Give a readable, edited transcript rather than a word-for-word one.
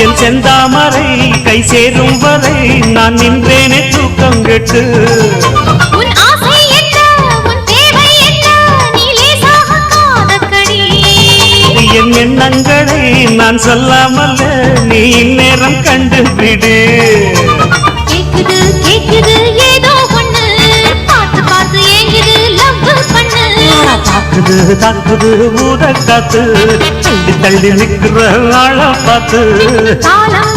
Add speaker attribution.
Speaker 1: என் செந்தாமரை கை சேரும் வரை நான் நின்றேனே தூக்கம் கெட்டு என் எண்ணங்களை நான் சொல்லாமல் நீ இந்நேரம் கண்டுபிடு
Speaker 2: கேக்குது கேக்குது ஏதோ ஒண்ணு பார்த்து பார்த்து ஏங்குது லவ் பண்ணு
Speaker 1: தாக்குது தாக்குது ஊத காத்து தள்ளி தள்ளி நிற்கிற ஆள பார்த்து
Speaker 2: காலம்